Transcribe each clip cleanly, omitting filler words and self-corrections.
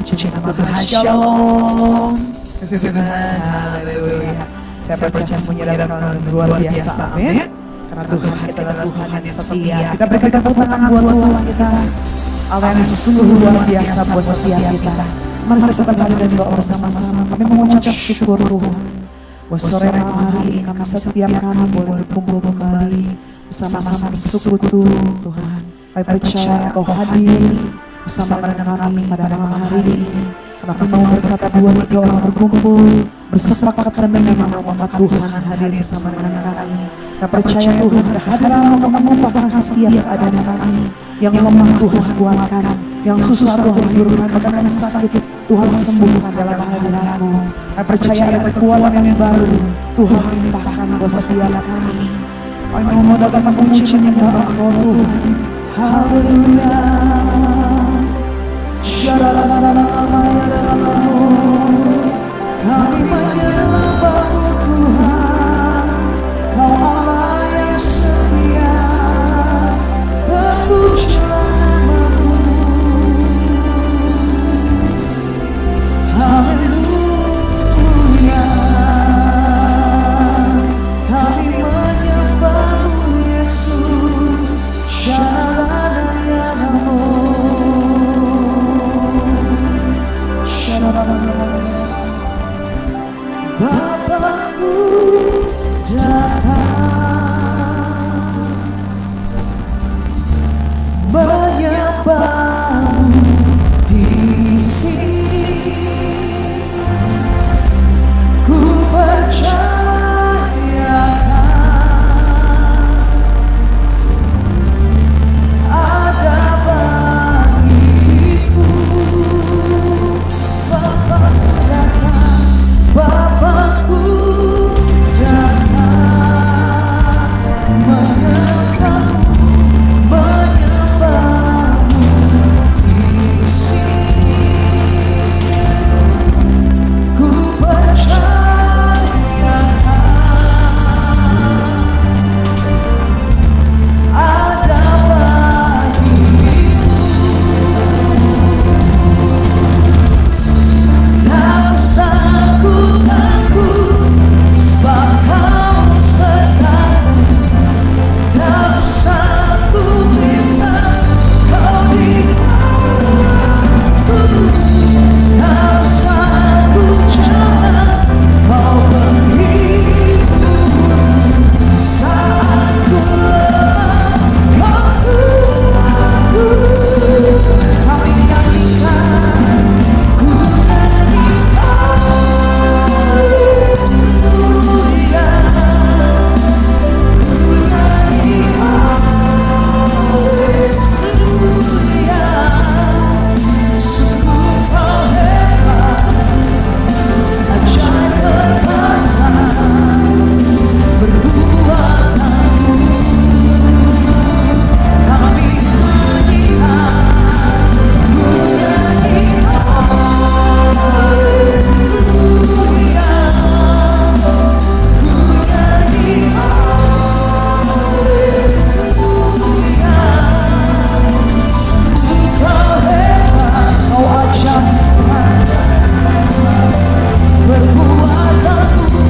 Puji nama Tuhan. Shalom. Kasih Tuhan. Haleluya. Saya percaya semuanya dalam luar biasa. Amin. Karena Tuhan kita adalah Tuhan yang setia. Kita berikan tepuk tangan buat Tuhan kita. Allah yang sungguh luar biasa buat setiap kita. Mari kita satukan hati dan doa bersama-sama. Kami mengucap syukur Tuhan. Buat sore malam hari ini kami setiap kami boleh berkumpul kembali bersama-sama bersekutu Tuhan. Kami percaya Kau hadir bersama dengan kami pada malam hari ini. Karena kami mau berkata 2-3 orang berkumpul bersepakat dan memang maka Tuhan hadir bersama dengan kami. Kami percaya Tuhan kehadiran mengubahkan setiap keadaan kami. Yang lemah Tuhan kuatkan, yang susah Tuhan hidupkan, katakan sakit Tuhan sembuhkan dalam hadirat-Mu. Kami percaya ada kekuatan yang baru Tuhan limpahkan buat setiap kami. Kami mau datang memuji menyembah Engkau Tuhan. Haleluya. Kami menyembah Tuhan, Kau Allah yang setia, terpuji nama-Mu. Haleluya. Kami menyembah-Mu Yesus, Shalom. Bapakku datang menyembah-Mu di sini. Ku percayakan ada bagiku. Bapak datang, Bapakku datang menyembah-Mu di sini. Ku percayakan ada bagiku. Tak usah ku takut, sebab Kau sertaku. Tak usah ku bimbang, Kau di dalamku. Tak usah ku cemas, Kau menghibur. Saat ku lemah, Kau kuatku. Kami nyanyikan, ku nyanyikan. Haleluya. Ku nyanyikan. Haleluya. Sungguh Kau hebat, ajaib perkasa, perbuatanmu. Kami menyanyikan, ku nyanyikan. Haleluya. Ku nyanyikan. Haleluya. Sungguh Kau hebat, Kau ajaib perbuatanmu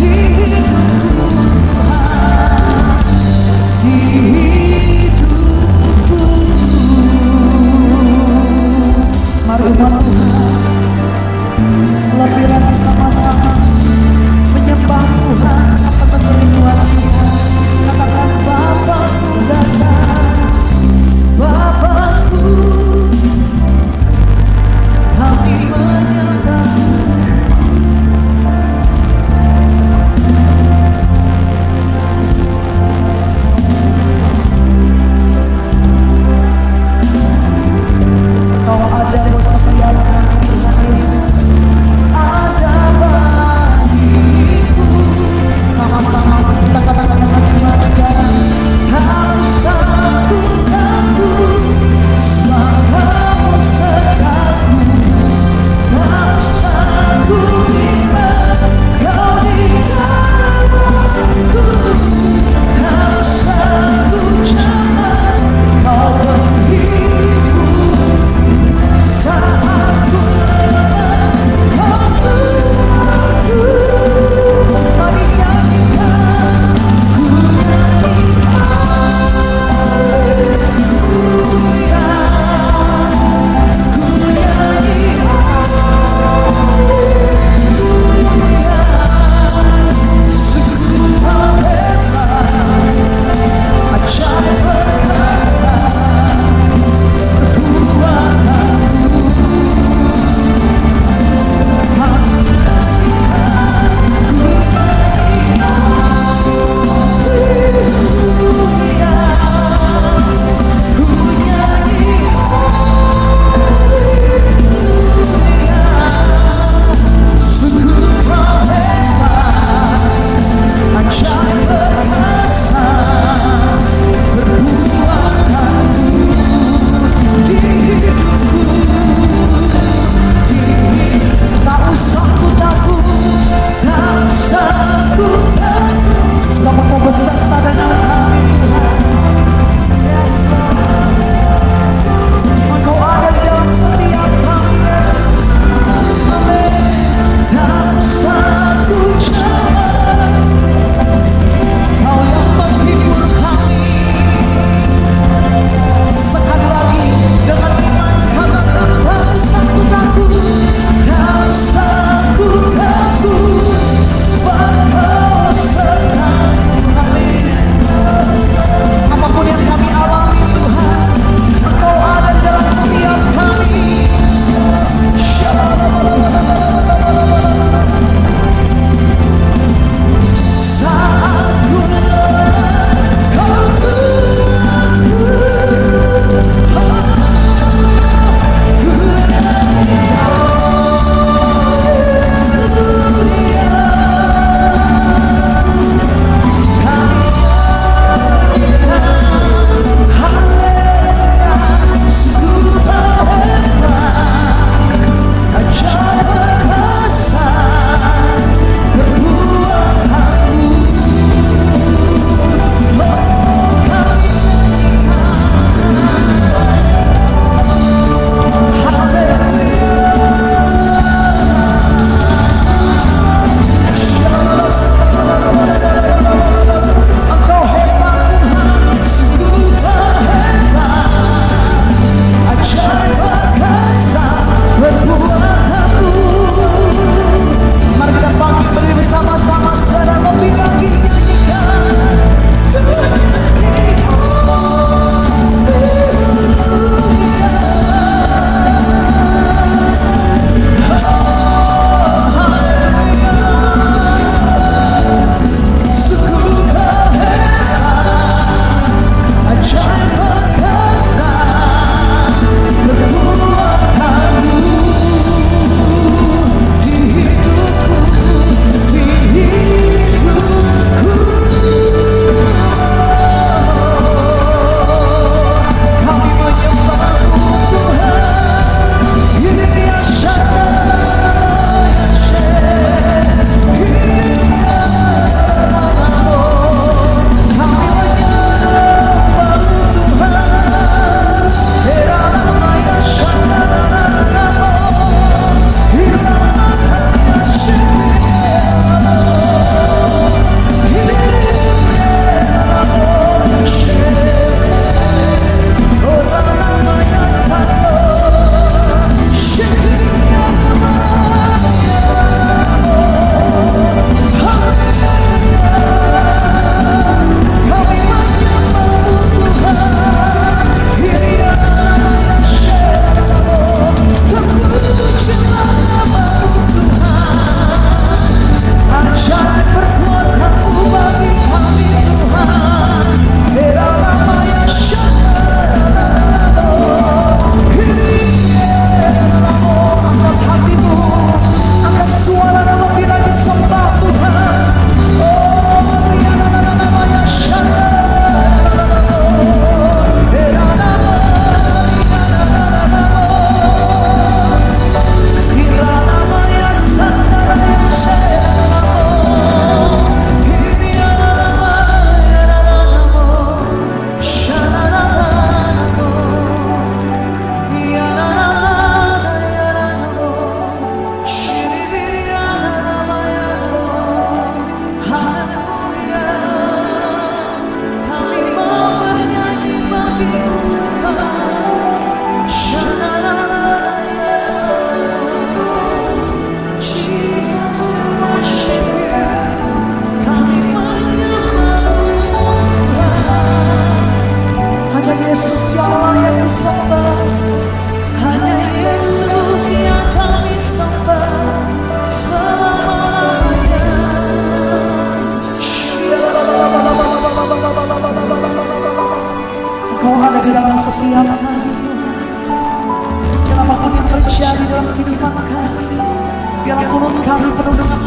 di hidupku Tuhan, di hidupku. Mari umat Tuhan lebih lagi sama-sama menyembah Tuhan akan kerinduan kita. Katakan Bapakku datang, Bapakku. Kami menyembah. Kau ada buat setiap kami.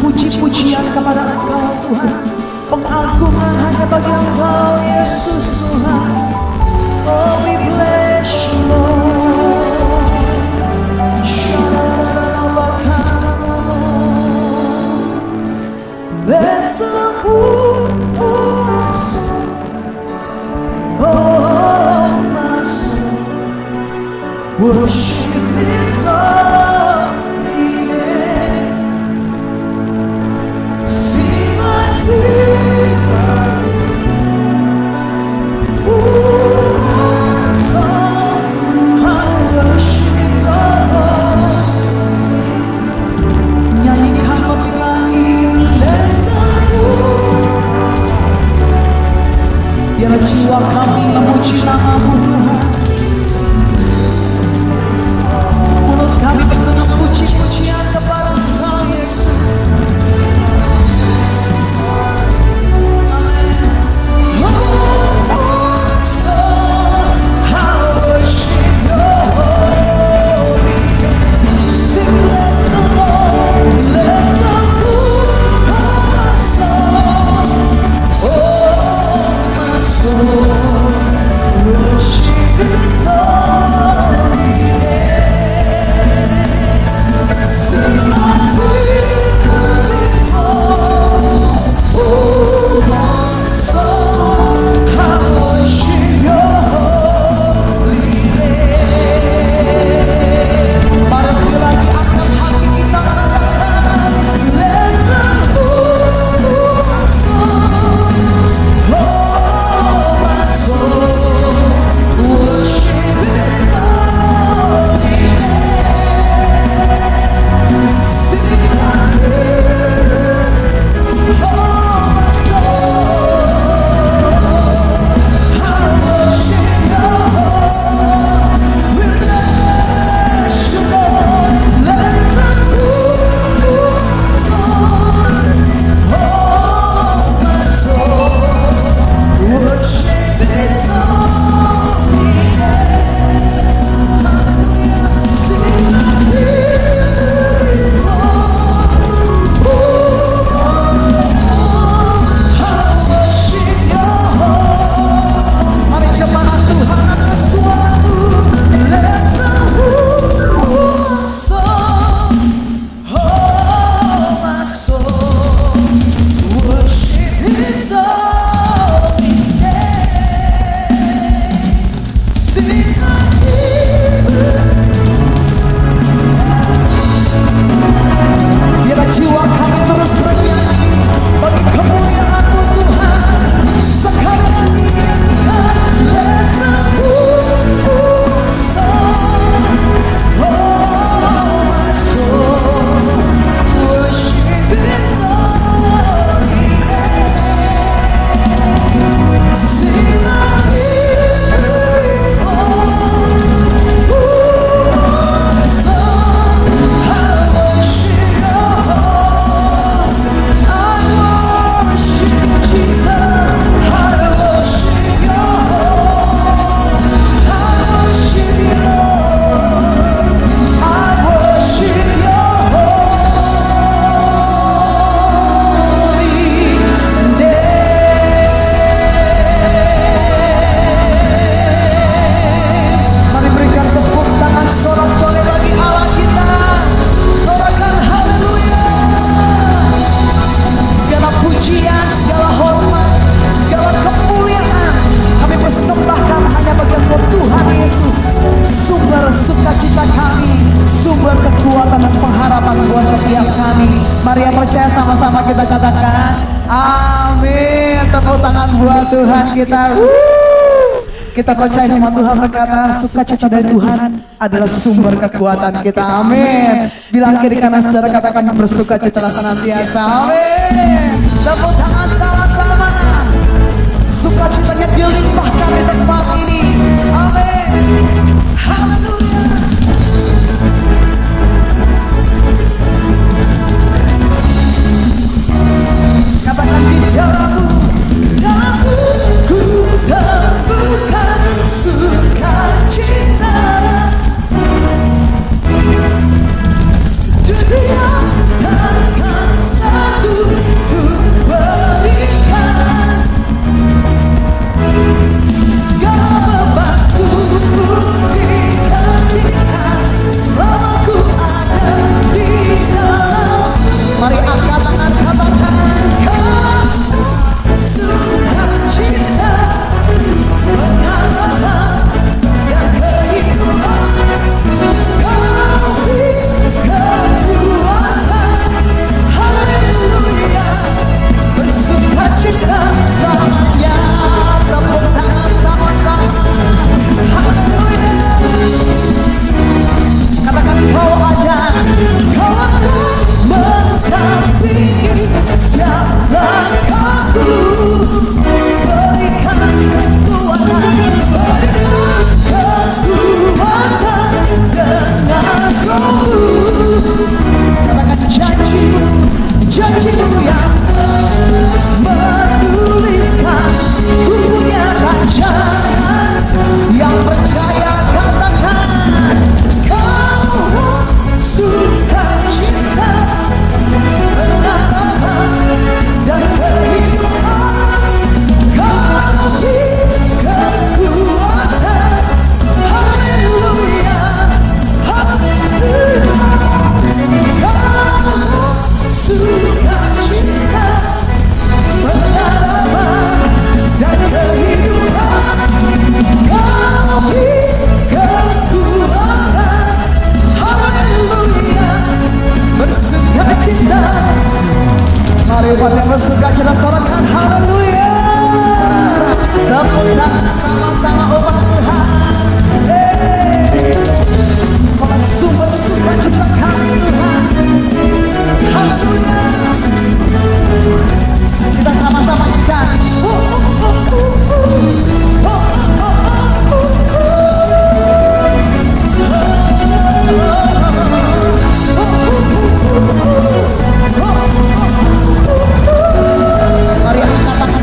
puji-pujian kepada Engkau Tuhan. Pengagungan hanya bagi Engkau Yesus Tuhan. Oh, we bless you Lord. Bless the Lord, oh my soul, worship His holy name. Sing like river, oh my soul, I worship Your Lord. Nyanyikan lebih lagi, bless the Lord. Biarlah jiwa kami memuji nama-Mu Tuhan. Mulut kami penuh dengan puji-pujian kepada Engkau Yesus. Amen. Oh, so I worship Your holy name. Sing, bless the Lord, bless the Lord, my soul. Oh, my soul, worship His holy name. Sing like river before. Oh, my soul, I worship Your holy name. Mari sekali lagi angkat hati kita katakan, bless the Lord, my soul. Oh, my soul, worship His holy name. Sing like river. Oh, my soul, I worship Your Lord. We bless You, Lord. Bless the Lord, oh, my soul, worship His holy name. Sing like river, oh, my soul, I worship Your Lord. Mari jemaat Tuhan angkat suaramu. Bless the Lord, my soul, oh, my soul, worship His holy name. Sing like river. Biarlah jiwa kami terus bernyanyi bagi kemuliaan-Mu Tuhan. Sekali lagi nyanyikan, bless the Lord, my soul, oh, my soul, worship His holy name. Sing like river, oh, my soul, I worship Your Lord. I worship Jesus, I worship Your Lord. I worship You, Lord. I worship Your holy name. Mari berikan tepuk tangan sorak-sorai bagi Allah kita. Sorakan haleluya. Segala pujian, segala hormat, segala kemuliaan kami persembahkan hanya bagi Engkau Tuhan Yesus, sumber sukacita kami, sumber kekuatan dan pengharapan buat setiap kami. Mari yang percaya sama-sama kita katakan amin. Tepuk tangan buat Tuhan kita. Kita percaya firman Tuhan berkata, sukacita dari Tuhan adalah sumber kekuatan kita. Amin. Bilang kiri kanan saudara, katakan bersukacita senantiasa. Amin. Tepuk tangan sama-sama. Sukacitanya dilimpahkan di tempat ini. Amin. Haleluya. Katakan di dalamku, ku temukan sukacita. Dunia takkan sukacita, pengharapan dan kehidupan. Kau berikan Tuhan, haleluya, bersukacita. Mari umat yang bersukacita sorakan haleluya. Tepuk tangan sama-sama umat Tuhan. Sumber sukacita kami Tuhan, haleluya. Kita sama-sama nyanyikan. Mari angkat tangan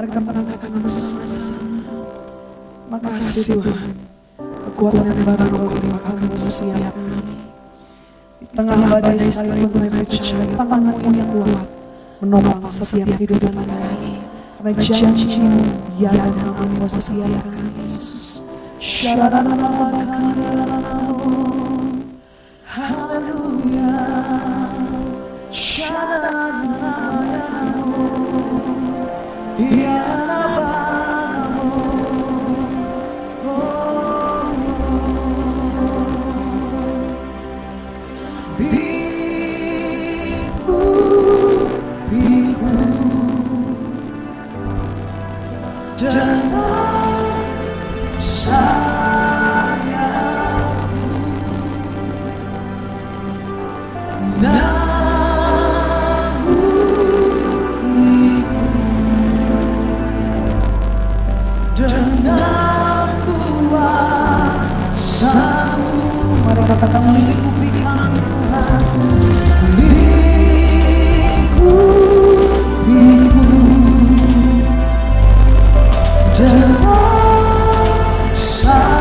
Mari kita mengangkat nama bersama-sama. Makasih Tuhan, kekuatan yang baru Kau limpahkan dalam setiap kami. Di tengah badai sekalipun kami percaya tangan-Mu yang kuat menopang setiap kehidupan kami. Karena janji-Mu ya dan amin kuasa setiap kami Yesus. Haleluya. Sa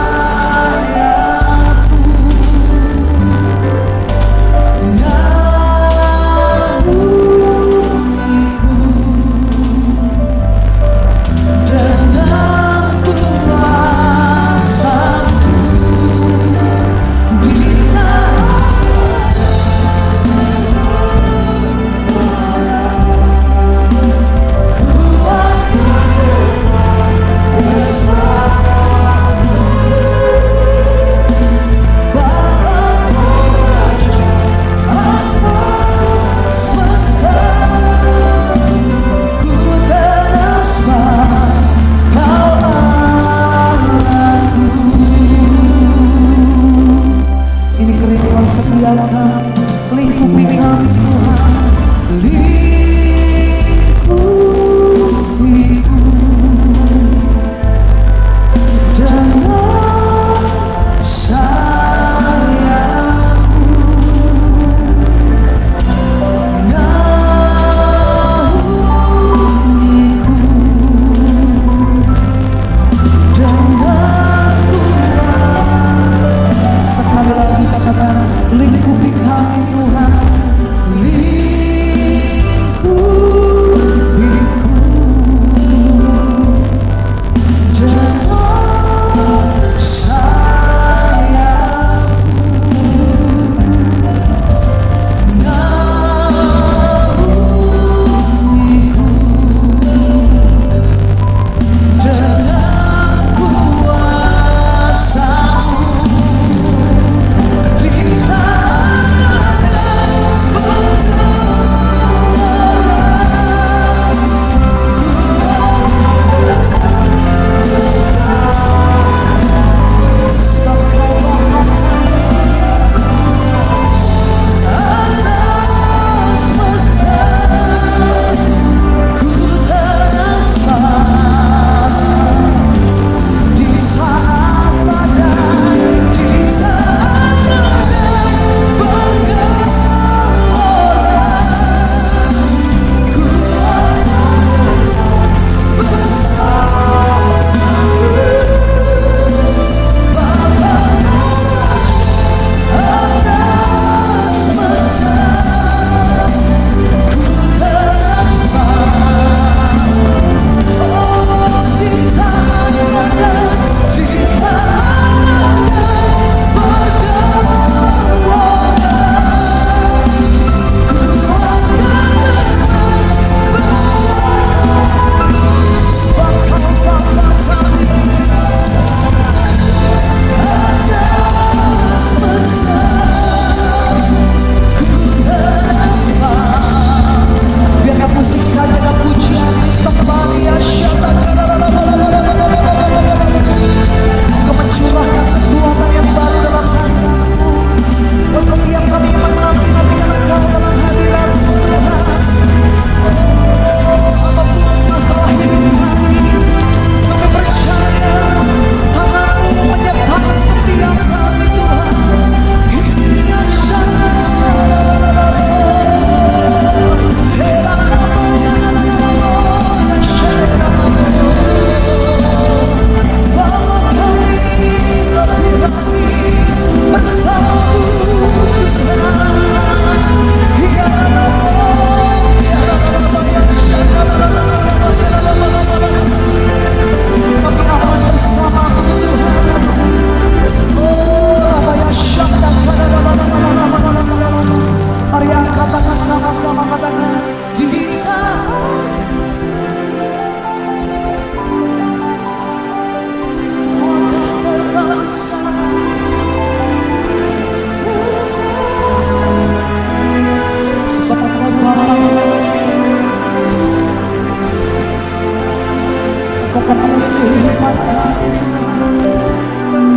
Kau milik kehidupan kami.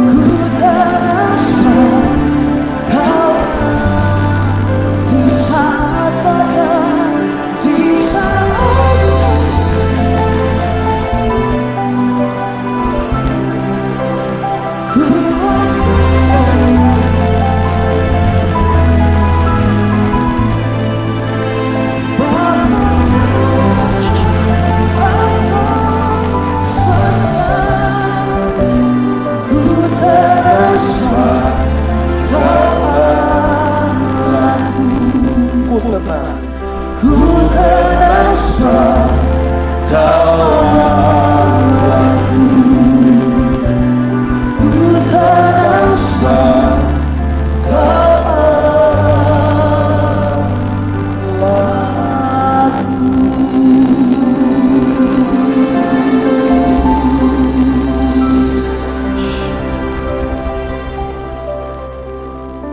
Ku terasa Kau di saat badai, di saat ku ku terasa Kau Allahku, ku terasa Kau Allahku.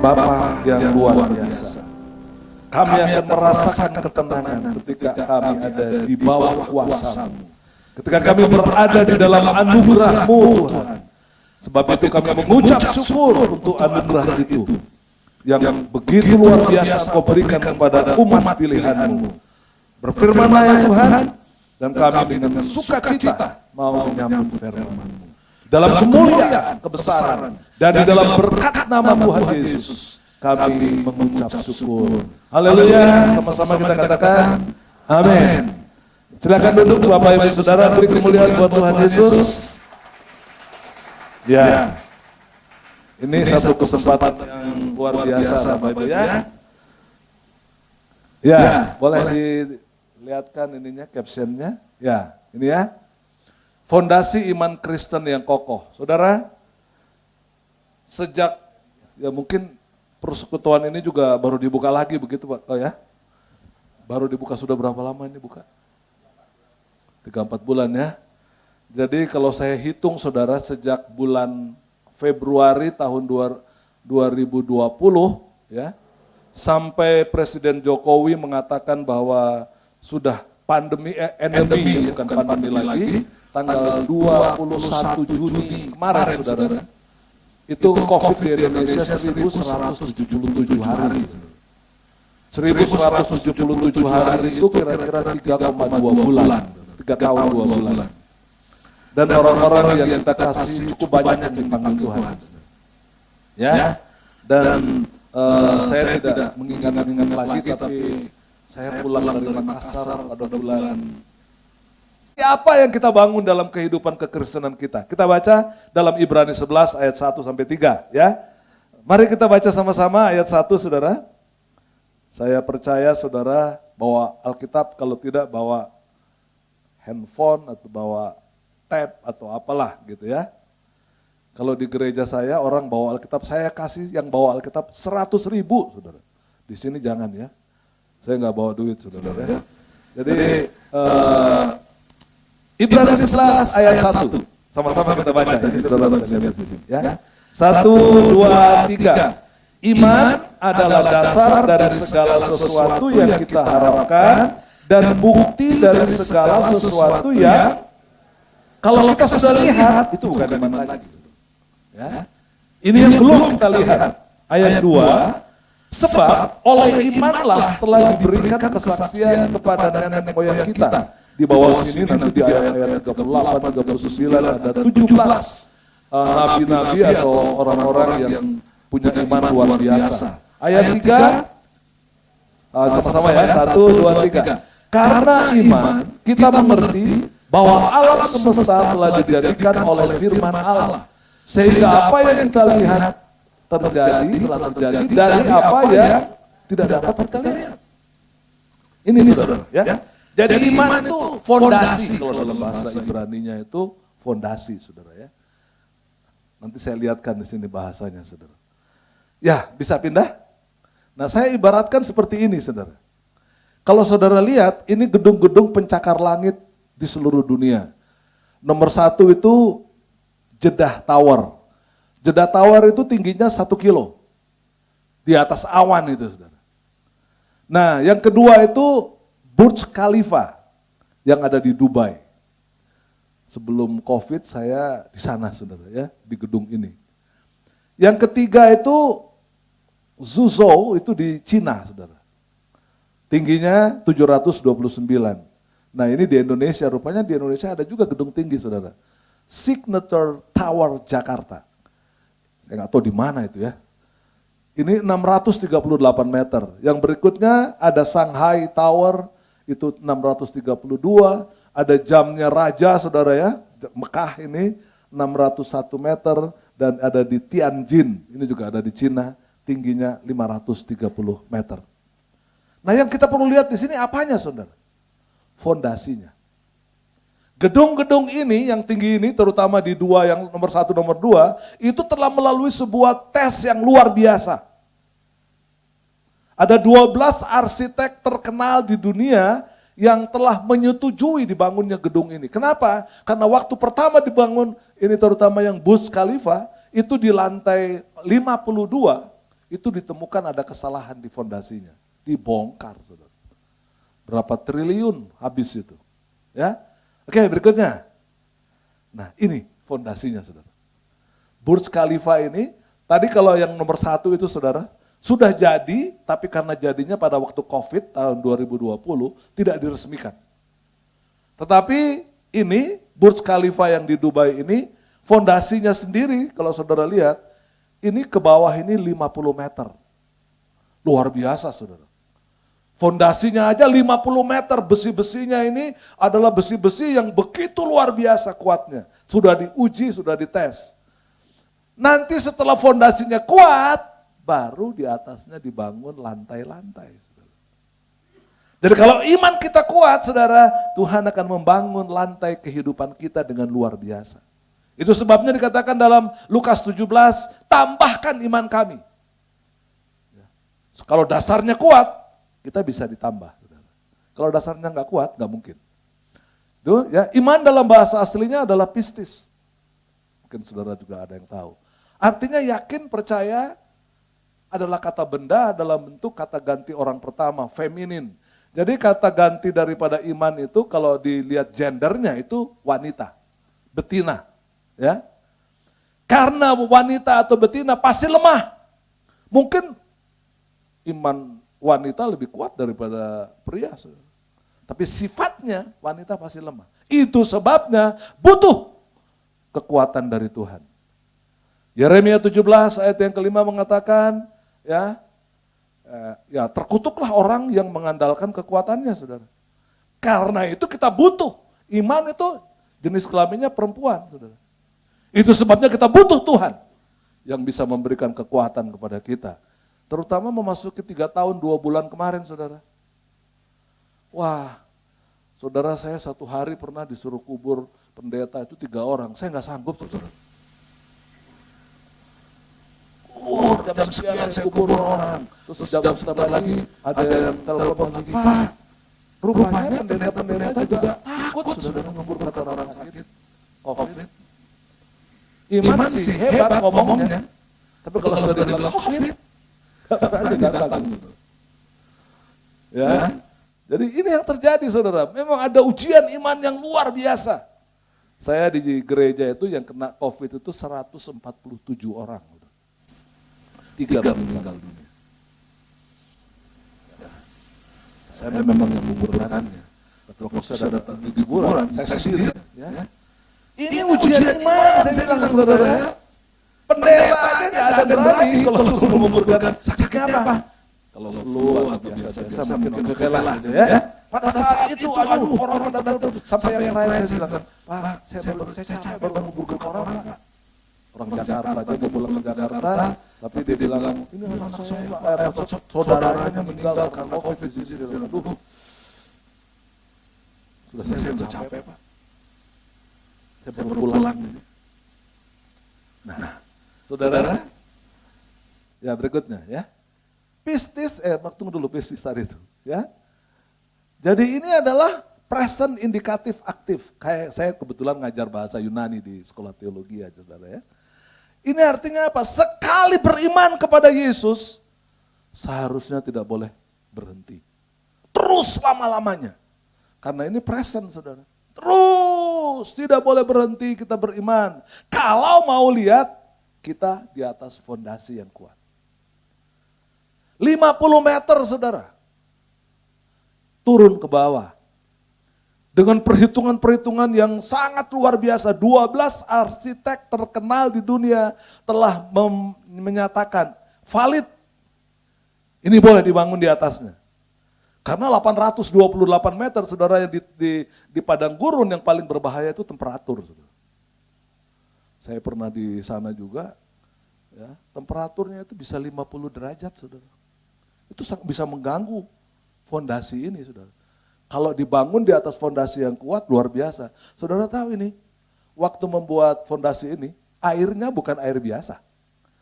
Bapa yang luar biasa, kami akan merasakan ketenangan ketika kami ada di bawah kuasa-Mu, ketika kami berada di dalam anugerah-Mu Tuhan. Sebab itu kami mengucap syukur untuk anugerah itu yang begitu luar biasa Kau berikan kepada umat pilihan-Mu. Berfirman-Lah ya Tuhan, dan kami dengan sukacita mau menyambut firman-Mu. Dalam kemuliaan, kebesaran, dan di dalam berkat nama Tuhan Yesus, kami mengucap syukur. Haleluya, sama-sama kita katakan, amin. Silakan duduk Bapak Ibu Saudara, beri kemuliaan buat Tuhan Yesus. Ya, ini satu kesempatan yang luar biasa Bapak Ibu ya. Ya, boleh dilihatkan ininya, captionnya. Ya, ini ya. Fondasi iman Kristen yang kokoh. Saudara, sejak ya mungkin persekutuan ini juga baru dibuka lagi begitu Pak, oh ya? Baru dibuka sudah berapa lama ini buka? 3-4 bulan ya. Jadi kalau saya hitung saudara sejak bulan Februari tahun 2020 ya, sampai Presiden Jokowi mengatakan bahwa sudah endemi bukan pandemi lagi, tanggal 21 Juni kemarin saudara. Itu COVID di Indonesia 1177 hari. 1177 hari itu kira-kira 3,2 bulan. 3 tahun 2 bulan. Dan orang-orang yang kita kasih cukup banyak yang dipanggil Tuhan. Ya. Dan saya tidak mengingat-ingat lagi, tapi saya pulang dari Makassar pada bulan. Apa yang kita bangun dalam kehidupan kekristenan kita? Kita baca dalam Ibrani 11 ayat 1 sampai 3 ya. Mari kita baca sama-sama ayat 1 saudara. Saya percaya saudara bawa Alkitab, kalau tidak bawa handphone atau bawa tab atau apalah gitu ya. Kalau di gereja saya orang bawa Alkitab, saya kasih yang bawa Alkitab 100.000 saudara. Di sini jangan ya. Saya nggak bawa duit saudara ya. Jadi Ibrani 11 ayat 1. Sama-sama kita baca. Ini saudara bisa lihat di sini ya. 1, 2, 3. Iman adalah dasar dari segala sesuatu yang kita harapkan dan bukti dari segala sesuatu yang kalau kita sudah lihat itu bukan iman lagi. Ya. Ini yang belum kita lihat. Ayat 2. Sebab oleh imanlah telah diberikan kesaksian kepada nenek moyang kita. Di bawah sini nanti di ayat 38, 39 ada 17 nabi-nabi atau orang-orang yang punya iman luar biasa. Ayat 3, sama-sama ya, 1, 2, 3. Karena iman kita mengerti bahwa alam semesta telah dijadikan oleh firman Allah. Sehingga apa yang kita lihat telah terjadi dari apa yang tidak dapat kita lihat. Ini saudara ya. Jadi iman itu fondasi, kalau dalam bahasa Ibraninya itu fondasi saudara ya. Nanti saya lihatkan di sini bahasanya saudara. Ya, bisa pindah? Nah, saya ibaratkan seperti ini saudara. Kalau saudara lihat, ini gedung-gedung pencakar langit di seluruh dunia. Nomor 1 itu Jeddah Tower. Jeddah Tower itu tingginya 1 kilo. Di atas awan itu saudara. Nah, yang kedua itu Burj Khalifa yang ada di Dubai. Sebelum COVID saya di sana saudara ya, di gedung ini. Yang ketiga itu Suzhou, itu di Cina saudara. Tingginya 729. Nah ini di Indonesia, rupanya di Indonesia ada juga gedung tinggi saudara. Signature Tower Jakarta. Saya nggak tahu di mana itu ya. Ini 638 meter. Yang berikutnya ada Shanghai Tower, itu 632. Ada jamnya Raja saudara ya, Mekah ini 601 meter. Dan ada di Tianjin, ini juga ada di Cina, tingginya 530 meter. Nah yang kita perlu lihat di sini apanya saudara? Fondasinya. Gedung-gedung ini yang tinggi ini, terutama di dua yang nomor 1, nomor 2, itu telah melalui sebuah tes yang luar biasa. Ada 12 arsitek terkenal di dunia yang telah menyetujui dibangunnya gedung ini. Kenapa? Karena waktu pertama dibangun, ini terutama yang Burj Khalifa, itu di lantai 52, itu ditemukan ada kesalahan di fondasinya. Dibongkar, saudara. Berapa triliun habis itu. Ya, oke, berikutnya. Nah ini fondasinya saudara. Burj Khalifa ini, tadi kalau yang nomor 1 itu saudara, sudah jadi, tapi karena jadinya pada waktu COVID tahun 2020, tidak diresmikan. Tetapi ini, Burj Khalifa yang di Dubai ini, fondasinya sendiri, kalau saudara lihat, ini ke bawah ini 50 meter. Luar biasa saudara. Fondasinya aja 50 meter, besi-besinya ini adalah besi-besi yang begitu luar biasa kuatnya. Sudah diuji, sudah dites. Nanti setelah fondasinya kuat, baru di atasnya dibangun lantai-lantai. Jadi kalau iman kita kuat, saudara, Tuhan akan membangun lantai kehidupan kita dengan luar biasa. Itu sebabnya dikatakan dalam Lukas 17, tambahkan iman kami. Kalau dasarnya kuat, kita bisa ditambah. Kalau dasarnya nggak kuat, nggak mungkin. Itu, ya, iman dalam bahasa aslinya adalah pistis. Mungkin saudara juga ada yang tahu. Artinya yakin, percaya, adalah kata benda dalam bentuk kata ganti orang pertama, feminin. Jadi kata ganti daripada iman itu kalau dilihat gendernya itu wanita, betina. Ya. Karena wanita atau betina pasti lemah. Mungkin iman wanita lebih kuat daripada pria. Tapi sifatnya wanita pasti lemah. Itu sebabnya butuh kekuatan dari Tuhan. Yeremia 17 ayat yang kelima mengatakan, ya terkutuklah orang yang mengandalkan kekuatannya, saudara. Karena itu kita butuh. Iman itu jenis kelaminnya perempuan, saudara. Itu sebabnya kita butuh Tuhan yang bisa memberikan kekuatan kepada kita. Terutama memasuki 3 tahun 2 bulan kemarin, saudara. Wah, saudara, saya 1 hari pernah disuruh kubur pendeta itu 3 orang. Saya nggak sanggup, saudara. Jam sekian saya kubur orang. Terus jam setelah lagi ada yang telepon lagi. Pak, rupanya pendeta-pendeta juga takut saudara menguburkan orang sakit COVID. Iman sih hebat ngomongnya. Tapi kalau sudah dibilang COVID, kadang-kadang datang. Ya, jadi ini yang terjadi saudara. Memang ada ujian iman yang luar biasa. Saya di gereja itu yang kena COVID itu 147 orang. 3 meninggal dunia. Saya memang yang menguburkannya. Tapi waktu saya datang di kuburan, saya sendiri. Ya. Ini ujian iman, saya bilang saudara ya. Pendeta aja nggak ada berani kalau suruh menguburkan. Sakitnya apa? Kalau flu atau biasa-biasa mungkin oke lah ya. Pada saat itu, aduh orang-orang datang tuh. Sampai yang lain saya bilang, Pak, saya capek baru menguburkan orang. Orang Jakarta aja dia pulang ke Jakarta, tapi dia bilang, ini anak saya, saudaranya meninggal karena COVID di sini. Aduh, saya udah capek Pak. Saya baru pulang. Nah, saudara, ya berikutnya ya. Pistis, tunggu dulu pistis tadi itu. Ya. Jadi ini adalah present indikatif aktif. Kayak saya kebetulan ngajar bahasa Yunani di sekolah teologi aja saudara ya. Ini artinya apa? Sekali beriman kepada Yesus, seharusnya tidak boleh berhenti. Terus lama-lamanya. Karena ini present saudara. terus, tidak boleh berhenti kita beriman. Kalau mau lihat, kita di atas fondasi yang kuat. 50 meter saudara, turun ke bawah. Dengan perhitungan-perhitungan yang sangat luar biasa, 12 arsitek terkenal di dunia telah menyatakan valid, ini boleh dibangun di atasnya. Karena 828 meter, saudara, yang di padang gurun yang paling berbahaya itu temperatur. Saudara. Saya pernah di sana juga, ya, temperaturnya itu bisa 50 derajat, saudara. Itu bisa mengganggu fondasi ini, saudara. Kalau dibangun di atas fondasi yang kuat, luar biasa. Saudara tahu ini, waktu membuat fondasi ini, airnya bukan air biasa,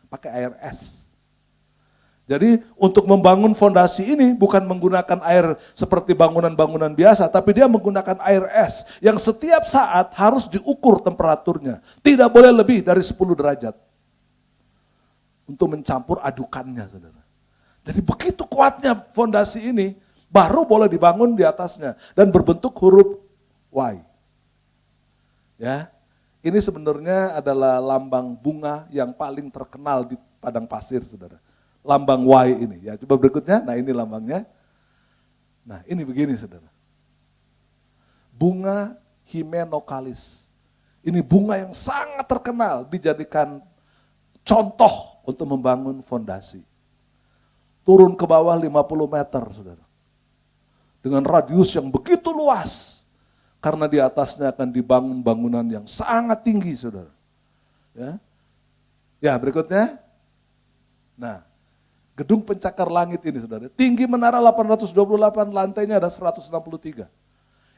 pakai air es. Jadi untuk membangun fondasi ini bukan menggunakan air seperti bangunan-bangunan biasa, tapi dia menggunakan air es yang setiap saat harus diukur temperaturnya. Tidak boleh lebih dari 10 derajat untuk mencampur adukannya, saudara. Jadi begitu kuatnya fondasi ini, baru boleh dibangun di atasnya dan berbentuk huruf Y. Ya, ini sebenarnya adalah lambang bunga yang paling terkenal di padang pasir, saudara. Lambang Y ini. Ya, coba berikutnya. Nah, ini lambangnya. Nah, ini begini, saudara. Bunga Himenocalyx. Ini bunga yang sangat terkenal, dijadikan contoh untuk membangun fondasi. Turun ke bawah 50 meter, saudara. Dengan radius yang begitu luas, karena di atasnya akan dibangun bangunan yang sangat tinggi, saudara. Ya, berikutnya. Nah, gedung pencakar langit ini, saudara. Tinggi menara 828, lantainya ada 163.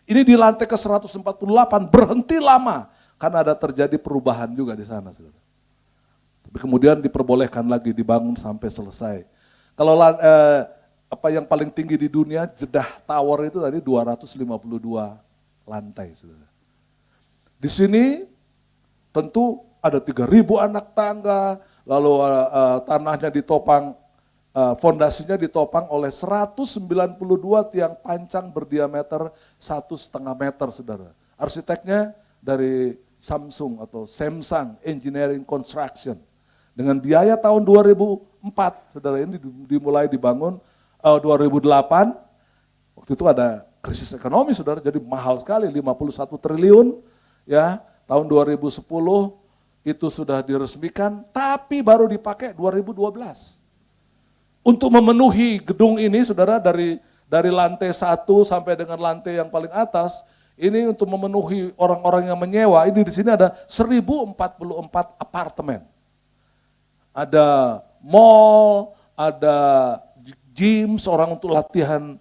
Ini di lantai ke 148 berhenti lama, karena ada terjadi perubahan juga di sana, saudara. Tapi kemudian diperbolehkan lagi dibangun sampai selesai. Kalau apa yang paling tinggi di dunia, Jeddah Tower itu tadi 252 lantai, saudara. Di sini tentu ada 3.000 anak tangga, lalu tanahnya ditopang, fondasinya ditopang oleh 192 tiang pancang berdiameter 1,5 meter, saudara. Arsiteknya dari Samsung atau Samsung Engineering Construction. Dengan biaya tahun 2004, saudara, ini dimulai dibangun 2008, waktu itu ada krisis ekonomi, saudara, jadi mahal sekali, 51 triliun, ya, tahun 2010 itu sudah diresmikan, tapi baru dipakai 2012. Untuk memenuhi gedung ini, saudara, dari lantai 1 sampai dengan lantai yang paling atas, ini untuk memenuhi orang-orang yang menyewa, ini di sini ada 1044 apartemen. Ada mall, ada gym, seorang untuk latihan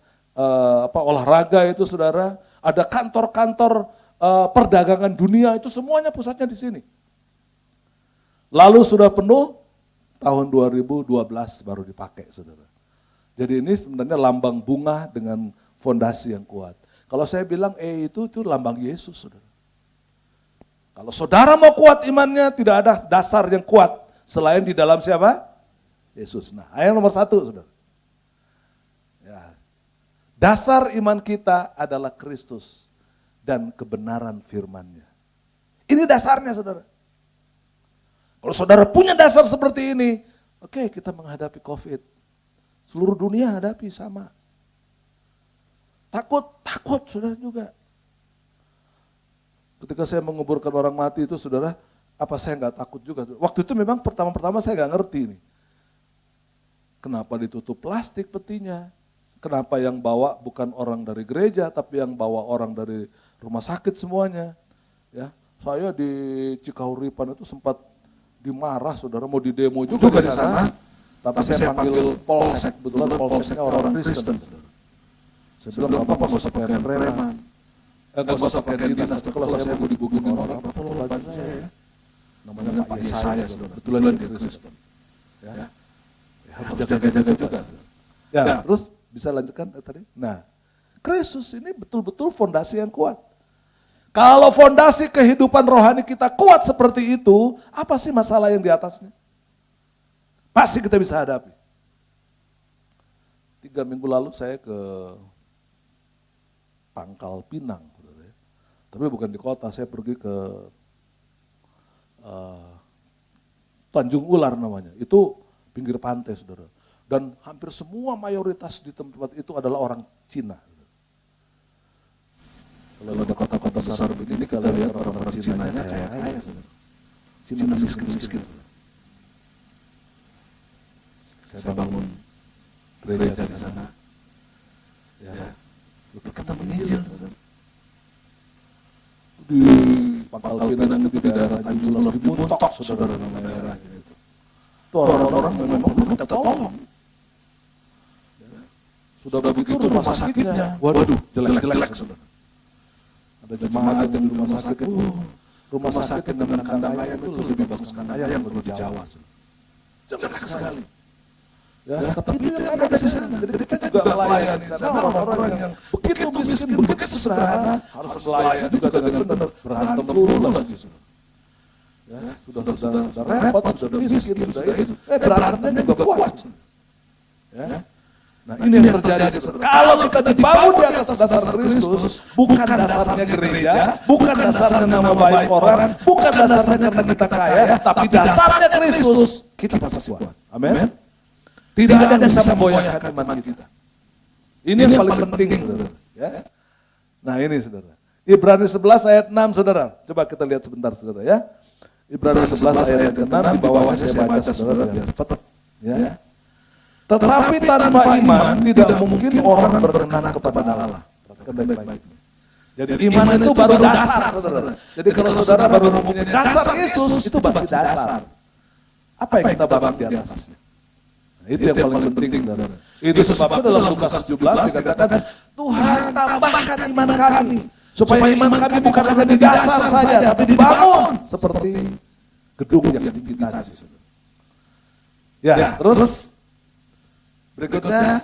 olahraga itu, saudara. Ada kantor-kantor perdagangan dunia, itu semuanya pusatnya di sini. Lalu sudah penuh, tahun 2012 baru dipakai, saudara. Jadi ini sebenarnya lambang bunga dengan fondasi yang kuat. Kalau saya bilang itu lambang Yesus, saudara. Kalau saudara mau kuat imannya, tidak ada dasar yang kuat selain di dalam siapa? Yesus. Nah, ayat nomor 1, saudara. Ya. Dasar iman kita adalah Kristus dan kebenaran firman-Nya. Ini dasarnya, saudara. Kalau saudara punya dasar seperti ini, oke, kita menghadapi COVID. Seluruh dunia hadapi sama. Takut saudara juga. Ketika saya menguburkan orang mati itu, saudara, apa saya nggak takut juga? Waktu itu memang pertama-pertama saya nggak ngerti nih. Kenapa ditutup plastik petinya? Kenapa yang bawa bukan orang dari gereja, tapi yang bawa orang dari rumah sakit semuanya? Ya, saya di Cikahuripan itu sempat dimarah, saudara, mau didemo juga di sana. Tapi saya panggil polsek, kebetulan polseknya orang Kristen. Saya bilang, Bapak nggak usah pakai preman, nggak usah pakai dinas. Kalau saya mau dibugungin orang, Bapak tolong bantu saya ya. Namanya Pak Yesaya, saudara, kebetulan dia Kristen. Ya, harus jaga-jaga juga. Ya, terus bisa lanjutkan tadi. Nah, Kristus ini betul-betul fondasi yang kuat. Kalau fondasi kehidupan rohani kita kuat seperti itu, apa sih masalah yang di atasnya? Pasti kita bisa hadapi. 3 minggu lalu saya ke Pangkal Pinang, Tapi bukan di kota, saya pergi ke Tanjung Ular namanya. Itu pinggir pantai, saudara. Dan hampir semua mayoritas di tempat itu adalah orang Cina. Kalau ada kota-kota besar begini, kalau lihat orang-orang Cina-nya kaya-kaya, saudara. Cina miskin-miskin. Saya bangun gereja di sana. Ya, kita menginjil. Di Pangkal Pinang itu di daerah Tanjung di Muntok, saudara, nama daerahnya itu. Itu orang-orang yang memang perlu kita tolong. Sudah begitu rumah sakitnya, waduh, jelek-jelek, saudara. Ada jemaat yang di rumah sakit, rumah sakit dengan kandang ayam itu lebih bagus kandang ayam yang di Jawa. Jelek sekali. Ya, tapi itu yang ada di sana. Jadi kita juga melayani di sana orang-orang yang begitu miskin, begitu sederhana, harus melayani juga dengan benar, berantem dulu lagi. Ya, sudah repot, sudah miskin, sudah itu. Berantemnya juga kuat. Ya. Nah, ini yang terjadi. Kalau kita dibangun di atas dasar Kristus, bukan dasarnya gereja, bukan dasarnya nama baik orang, bukan dasarnya karena kita kaya, tapi dasarnya Kristus, kita pasti kuat. Amin. Tidak ada yang bisa memboyahkan iman kita. Ini yang paling penting, saudara. Ya. Nah ini, saudara. Ibrani 11 ayat 6, saudara. Coba kita lihat sebentar, saudara, ya. Ibrani 11 ayat 6, di bawahnya saya baca, saudara, biar cepat. Ya. Tetapi tanpa iman tidak mungkin orang berkenan kepada Allah. Perhatikan baik-baik. Jadi iman itu baru dasar, saudara. Jadi kalau saudara baru mempunyai dasar Yesus, itu baru dasar. Apa yang kita bangun di atasnya? Nah, itu yang paling penting, saudara. Itu sebabnya dalam Lukas 17 dikatakan, Tuhan tambahkan iman kami, supaya iman kami bukan hanya di dasar saja, tapi dibangun seperti gedung yang tinggi tadi. Ya, terus berikutnya,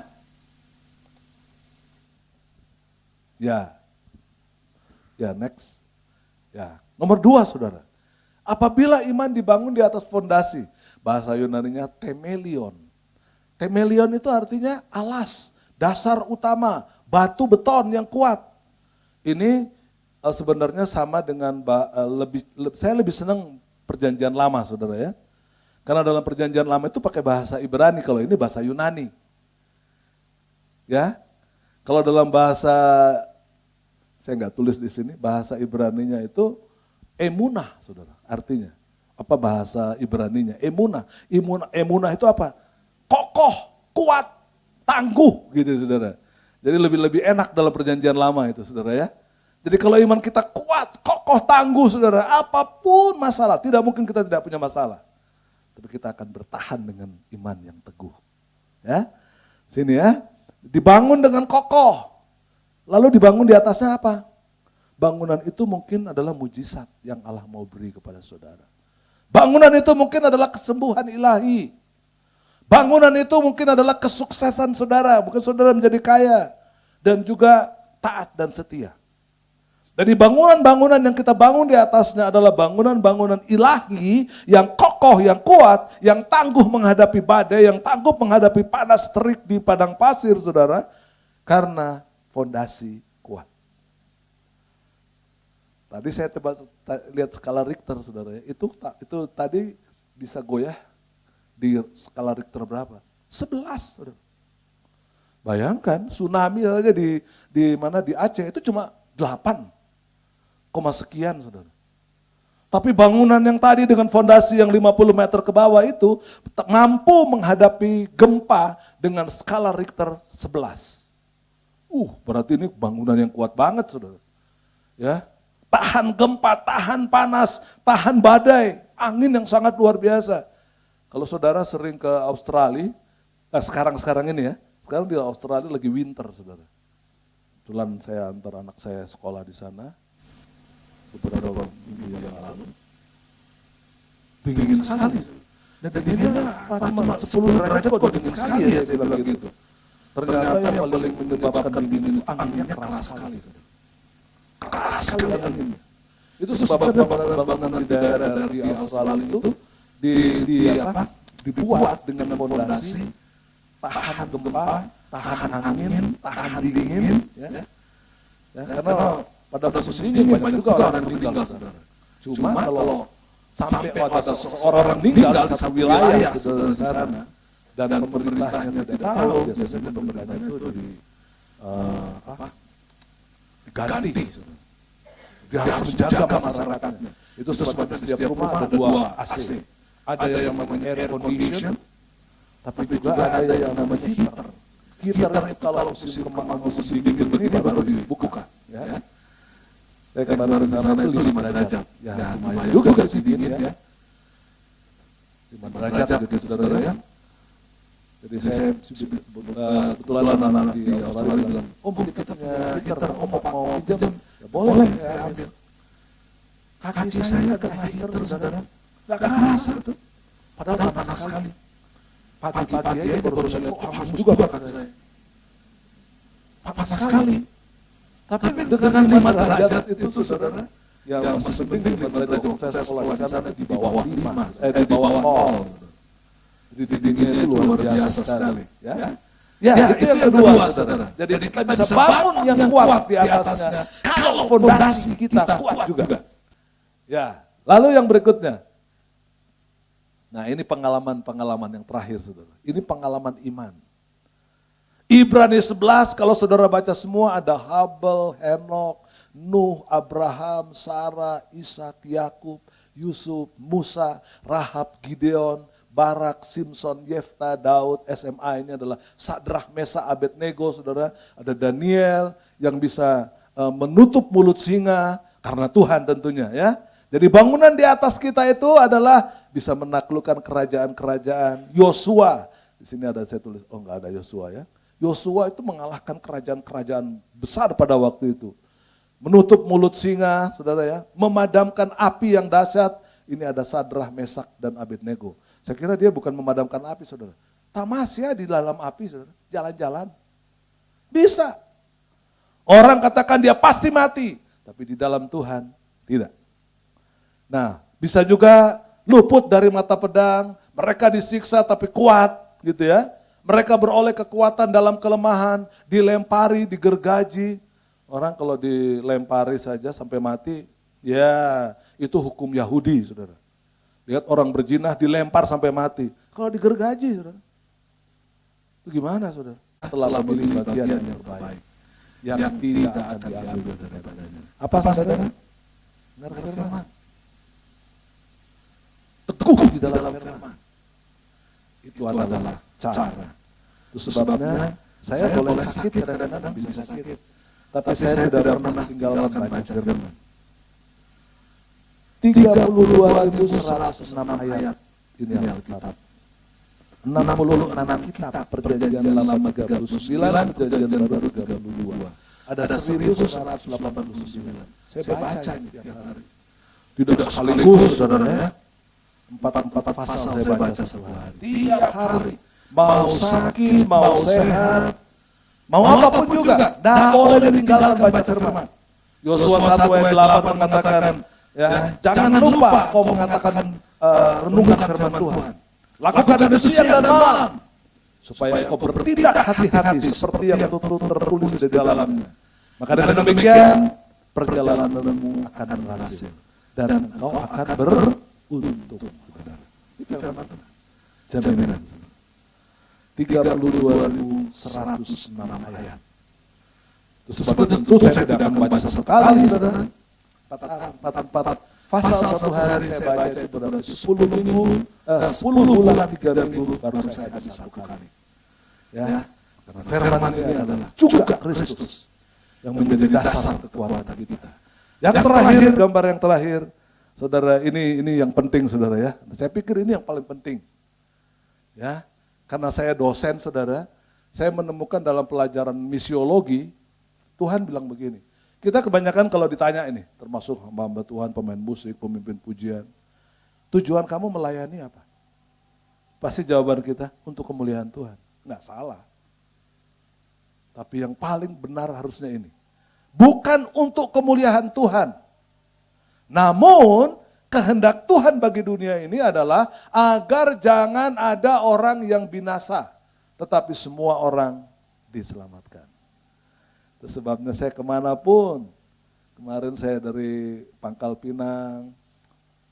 ya next, ya nomor 2, saudara. Apabila iman dibangun di atas fondasi, bahasa Yunaninya temelion. Temelion itu artinya alas, dasar utama, batu beton yang kuat. Ini sebenarnya sama dengan saya lebih senang perjanjian lama, saudara, ya. Karena dalam perjanjian lama itu pakai bahasa Ibrani, kalau ini bahasa Yunani. Ya, kalau dalam bahasa, saya nggak tulis di sini, bahasa Ibraninya itu emunah, saudara, artinya. Apa bahasa Ibraninya? Emunah. Emunah itu apa? Kokoh, kuat, tangguh gitu, saudara. Jadi lebih enak dalam perjanjian lama itu, saudara, ya. Jadi kalau iman kita kuat, kokoh, tangguh, saudara, apapun masalah, tidak mungkin kita tidak punya masalah. Tapi kita akan bertahan dengan iman yang teguh. Ya, sini ya, dibangun dengan kokoh. Lalu dibangun di atasnya apa? Bangunan itu mungkin adalah mujizat yang Allah mau beri kepada saudara. Bangunan itu mungkin adalah kesembuhan ilahi. Bangunan itu mungkin adalah kesuksesan saudara, bukan saudara menjadi kaya. Dan juga taat dan setia. Jadi bangunan-bangunan yang kita bangun di atasnya adalah bangunan-bangunan ilahi yang kokoh, yang kuat, yang tangguh menghadapi badai, yang tangguh menghadapi panas terik di padang pasir, saudara. Karena fondasi kuat. Tadi saya coba lihat skala Richter, saudara. Itu tadi bisa goyah di skala Richter berapa? 11, saudara. Bayangkan tsunami saja di Aceh itu cuma 8, sekian, saudara. Tapi bangunan yang tadi dengan fondasi yang 50 meter ke bawah itu mampu menghadapi gempa dengan skala Richter 11. Berarti ini bangunan yang kuat banget, saudara. Ya, tahan gempa, tahan panas, tahan badai, angin yang sangat luar biasa. Kalau saudara sering ke Australia, sekarang ini ya, sekarang di Australia lagi winter, saudara. Kebetulan saya antar anak saya sekolah di sana, beberapa minggu yang lalu. Dingin sekali. Dan dinginnya cuma 10 derajat kok dingin sekali ya, saya bilang gitu. Ternyata yang paling menyebabkan dingin itu anginnya keras sekali. Keras sekali anginnya. Itu sebabnya bangunan di daerah di Australia itu dibuat dengan fondasi tahan gempa, tahan angin, tahan dingin, ya. Karena pada musim ini banyak juga orang yang meninggal, saudara. Cuma kalau sampai ada seorang meninggal di satu wilayah, saudara, di sana, dan pemerintahnya tidak tahu, biasanya pemerintahnya itu diganti. Dia harus menjaga masyarakatnya. Itu sebabnya setiap rumah ada 2 AC. Ada yang namanya air condition, tapi juga ada yang namanya heater. Heater itu kalau musim kemarau, musim dingin begini baru dibuka. Ya. Saya kemarin di sana itu 5 derajat. Ya, lumayan juga sih dingin ya. 5 derajat gitu, saudara ya. Jadi saya kebetulan anak di Australia bilang, Om kita punya heater, Om mau pinjam? Ya boleh, saya ambil. Kaki saya kena heater, saudara. Gak kerasa tuh. Padahal panas sekali. Pagi-pagi aja baru saya lihat, panas juga kaki saya. Panas sekali. Tapi dengan 5 derajat itu, saudara, yang masih penting 5 derajat saya sekolah di sana di bawah 5, di bawah 0. Jadi dinginnya itu luar biasa sekali. Ya, itu yang kedua, saudara. Jadi kita bisa bangun yang kuat di atasnya. Kalau fondasi kita kuat juga. Ya, lalu yang berikutnya. Nah, ini pengalaman yang terakhir, saudara. Ini pengalaman iman. Ibrani 11, kalau saudara baca semua ada Habel, Henok, Nuh, Abraham, Sarah, Ishak, Yakub, Yusuf, Musa, Rahab, Gideon, Barak, Simson, Yefta, Daud, SMA ini adalah Sadrah, Mesa, Abednego, saudara. Ada Daniel yang bisa menutup mulut singa karena Tuhan tentunya ya. Jadi bangunan di atas kita itu adalah bisa menaklukkan kerajaan-kerajaan. Yosua, di sini ada saya tulis, oh enggak ada Yosua ya. Yosua itu mengalahkan kerajaan-kerajaan besar pada waktu itu. Menutup mulut singa, saudara ya. Memadamkan api yang dahsyat. Ini ada Sadrah, Mesak, dan Abednego. Saya kira dia bukan memadamkan api, saudara. Tamasya di dalam api, saudara. Jalan-jalan. Bisa. Orang katakan dia pasti mati. Tapi di dalam Tuhan, tidak. Nah, bisa juga luput dari mata pedang. Mereka disiksa tapi kuat, gitu ya. Mereka beroleh kekuatan dalam kelemahan. Dilempari, digergaji. Orang kalau dilempari saja sampai mati, ya itu hukum Yahudi, saudara. Lihat orang berzina dilempar sampai mati. Kalau digergaji, saudara. Itu gimana, saudara? Telah memilih bagian yang terbaik. Yang tidak akan diambil daripadanya. Apa, saudara? Dengar firman. Teguh di dalam firman. Itu adalah cara. Itu sebabnya saya boleh sakit, kadang-kadang bisa sakit. Tapi saya tidak pernah tinggalkan baca firman. 32.106 ayat ini Alkitab. 66 kitab perjanjian lama 39, perjanjian baru 32. Ada 1.189. Saya baca ini tiap hari. Tidak sekaligus, saudara ya. 4 pasal saya baca sehari. Tiap hari. Mau sakit, mau sehat, mau apapun juga. Tidak boleh ditinggalkan baca firman. Yosua 1 ayat 8 mengatakan, ya, jangan lupa kau mengatakan renungan firman Tuhan. Lakukan itu siang dan malam. Supaya kau bertindak hati-hati seperti yang tertulis di dalamnya. Maka dengan demikian perjalananmu akan berhasil. Dan kau akan beruntung. Itu firman Tuhan. Jaminan. 32.106 ayat. Itu sebabnya tentu saya tidak akan baca sekali, saudara. 4 pasal satu hari saya baca itu berarti 10 bulan 3 minggu baru saya habis 1 kali. Ya, karena firman ini adalah juga Kristus yang menjadi dasar kekuatan kita. Yang terakhir, gambar yang terakhir, saudara, ini yang penting, saudara ya. Saya pikir ini yang paling penting. Ya, karena saya dosen, saudara, saya menemukan dalam pelajaran misiologi, Tuhan bilang begini. Kita kebanyakan kalau ditanya ini, termasuk hamba Tuhan, pemain musik, pemimpin pujian, tujuan kamu melayani apa? Pasti jawaban kita untuk kemuliaan Tuhan. Nggak salah. Tapi yang paling benar harusnya ini. Bukan untuk kemuliaan Tuhan. Namun kehendak Tuhan bagi dunia ini adalah agar jangan ada orang yang binasa. Tetapi semua orang diselamatkan. Itu sebabnya saya kemanapun, Kemarin saya dari Pangkal Pinang,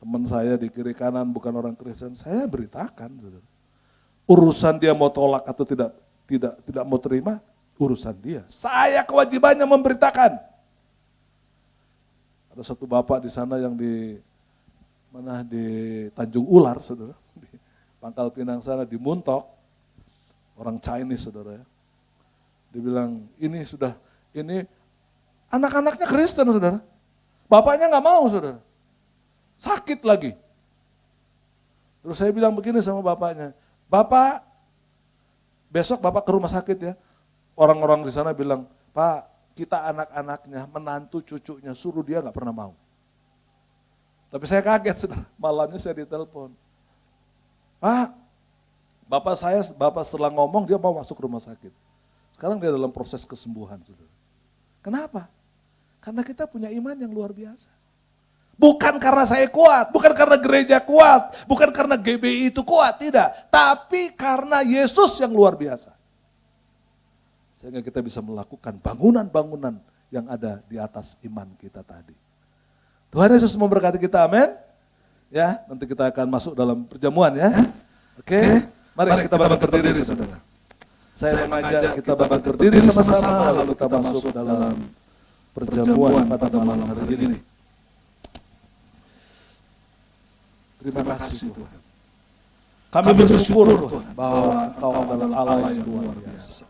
teman saya di kiri kanan bukan orang Kristen, saya beritakan, saudara. Urusan dia mau tolak atau tidak mau terima, urusan dia. Saya kewajibannya memberitakan. Ada satu bapak di sana yang di Tanjung Ular, saudara, di Pangkal Pinang sana, di Muntok, orang Chinese, saudara ya. Dia bilang, ini anak-anaknya Kristen, saudara. Bapaknya nggak mau, saudara. Sakit lagi. Terus saya bilang begini sama bapaknya, Bapak, besok Bapak ke rumah sakit ya. Orang-orang di sana bilang, Pak, kita anak-anaknya, menantu cucunya, suruh dia nggak pernah mau. Tapi saya kaget, saudara. Malamnya saya ditelepon. Pak, Bapak setelah ngomong dia mau masuk rumah sakit. Sekarang dia dalam proses kesembuhan, saudara. Kenapa? Karena kita punya iman yang luar biasa. Bukan karena saya kuat, bukan karena gereja kuat, bukan karena GBI itu kuat, tidak. Tapi karena Yesus yang luar biasa. Sehingga kita bisa melakukan bangunan-bangunan yang ada di atas iman kita tadi. Tuhan Yesus memberkati kita, amin. Ya, nanti kita akan masuk dalam perjamuan ya. Oke, mari kita bangkit berdiri, saudara. Saya mengajak kita bangkit berdiri sama-sama, lalu kita masuk dalam perjamuan pada malam hari ini. Terima kasih Tuhan. Kami bersyukur Tuhan bahwa Engkau adalah Allah yang luar biasa.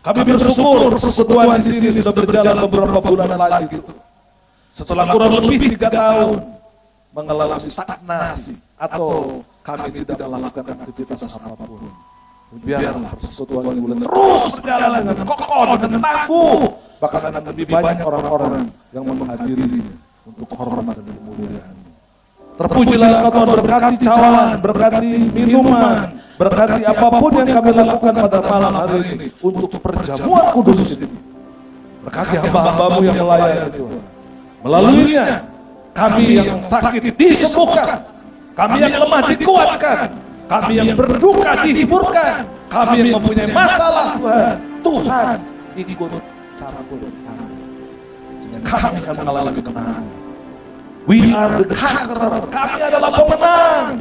Kami bersyukur persekutuan di sini sudah berjalan beberapa bulan lagi gitu. Setelah kurang lebih 3 tahun mengalami stagnasi atau kami tidak melakukan aktivitas apapun. Biarlah persekutuan ini boleh terus berjalan dengan kokoh, dengan tangguh. Bahkan akan lebih banyak orang-orang yang menghadirinya untuk hormat dan kemuliaan. Terpujilah Engkau Tuhan, berkati cawan, berkati minuman, berkati apapun yang kami lakukan pada malam hari ini untuk perjamuan kudus ini. Berkati hamba-hambamu yang melayani Tuhan. Melaluinya kami yang sakit disembuhkan, kami yang lemah dikuatkan, kami yang berduka dihiburkan, kami yang mempunyai masalah Tuhan ikut campur tangan. Kami akan mengalami kemenangan. We are the conqueror. Kami adalah pemenang.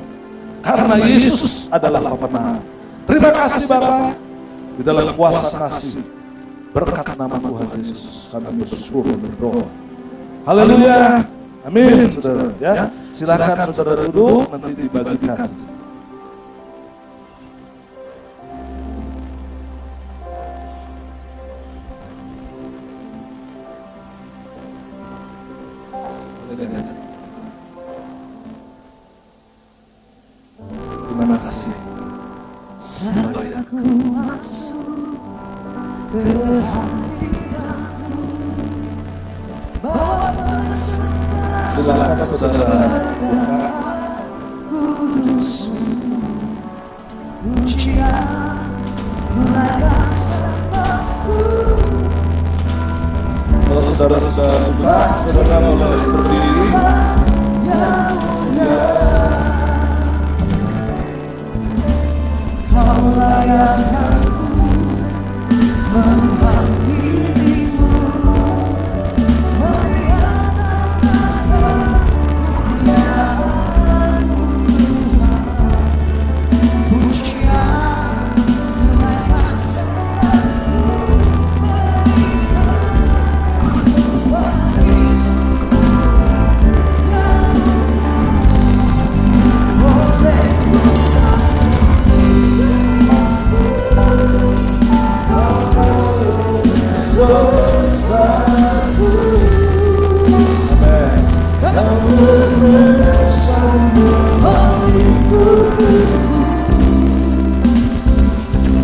Karena Yesus adalah pemenang. Terima kasih Bapa. Di dalam kuasa kasih, berkat nama Tuhan Yesus, kami bersyukur dan berdoa. Haleluya. Amin, saudara. Ya, silakan saudara duduk, nanti dibagikan. Terima kasih. Sampai aku masuk ke hatimu, bawa silakan saudara. kudusmu, pujian menaikkan sebabku. Kalau saudara sudah buka, saudara boleh berdiri. Kau layak aku menghampirimu, melihat pujian menaikkan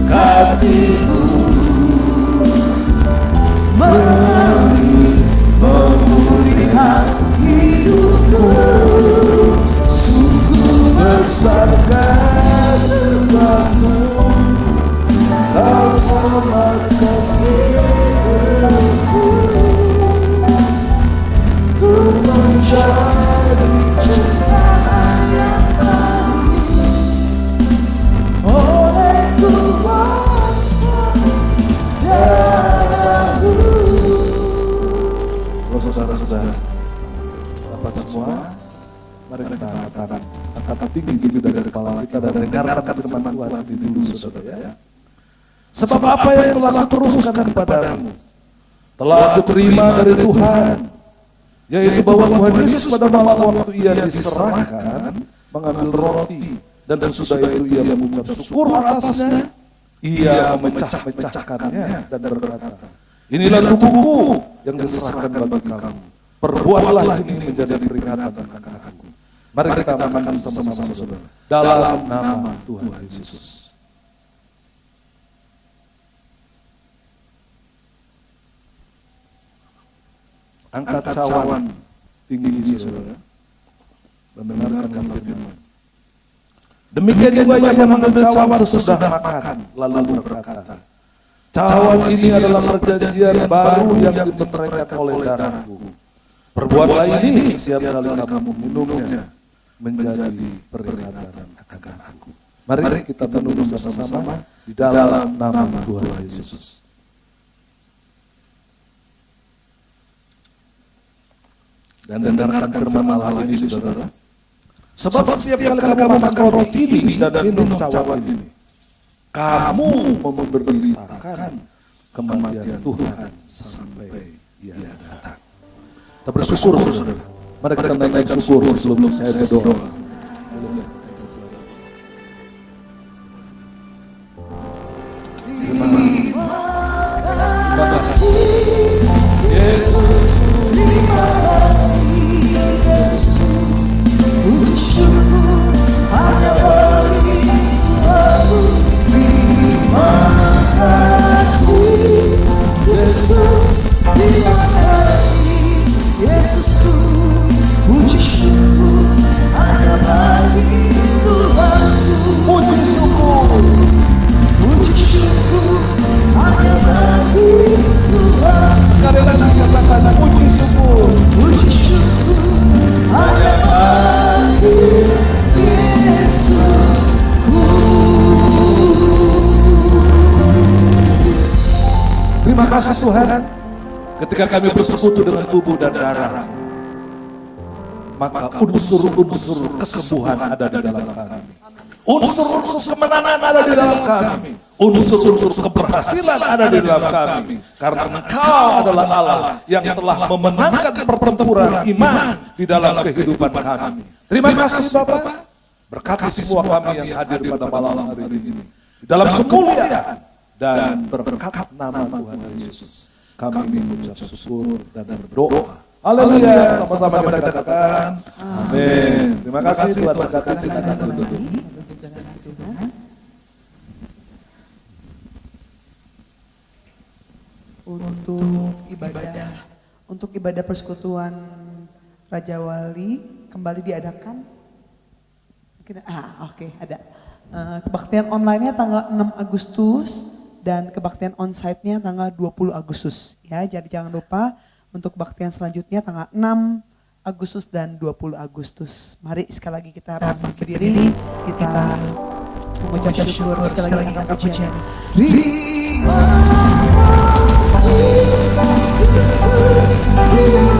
kasihmu memulihkan hidupku. Sungguh besar karuniamu, Kau selamatkan hidupku. Ku menjadi ciptaan yang baru, semua, mari kita angkat tinggi gitu dari kepala kita dan dengarkan firman Tuhan nanti dulu saudara ya. Sebab apa yang telah kuteruskan kepadamu, telah aku terima dari Tuhan, yaitu bahwa Tuhan Yesus pada malam waktu ia diserahkan mengambil roti, dan sesudah itu ia mengucap syukur atasnya, ia memecah-mecahkannya dan berkata, inilah tubuhku yang diserahkan bagi kamu. Perbuatlah ini menjadi peringatan akan aku. Mari kita makan sama-sama saudara. Dalam nama Tuhan Yesus. Angkat cawan tinggi saudara. Dan dengarkan firman. Demikian juga yang mengambil cawan sesudah makan lalu berkata, cawan ini adalah perjanjian baru yang dimeteraikan oleh darahku. Perbuatlah ini setiap kali kamu minumnya menjadi peringatan akan aku. Mari kita minum bersama-sama di dalam nama Tuhan Yesus. Dan dengarkan firman Allah ini saudara. Sebab setiap kali kamu makan roti ini dan minum cawan ini, kamu memberitakan kematian Tuhan sampai ia datang. Kita bersyukur saudara. Mari kita naik syukur sebelum saya berdoa. Terima kasih Yesus. Terima kasih Yesus. Puji syukur hanya bagi Tuhanku. Terima kasih Yesus. Terima kasih Yesusku. Puji syukur hanya bagi Tuhanku. Puji syukur. Puji syukur hanya bagi Tuhan. Sekali lagi katakan puji syukur. Puji syukur hanya bagi Yesusku. Terima kasih Tuhan. Ketika kami bersekutu dengan tubuh dan darah, maka unsur-unsur kesembuhan ada di dalam kami. Unsur-unsur kemenangan ada di dalam kami. Unsur-unsur keberhasilan ada di dalam kami. Karena Engkau adalah Allah yang telah memenangkan pertempuran iman di dalam kehidupan kami. Terima kasih Bapak. Berkati semua kami yang hadir pada malam hari ini. Di dalam kemuliaan dan berkat nama Tuhan Yesus, kami mengucap syukur dan berdoa. Haleluya, sama-sama kita katakan amin. Terima kasih Tuhan berkati. Silakan duduk. Untuk ibadah persekutuan Raja Wali kembali diadakan. Oke, ada. Kebaktian online-nya tanggal 6 Agustus dan kebaktian on-site-nya tanggal 20 Agustus. Ya, jadi jangan lupa untuk kebaktian selanjutnya tanggal 6 Agustus dan 20 Agustus. Mari sekali lagi kita berdiri, kita mengucap syukur sekali lagi angkat pujian. Terima kasih Yesus.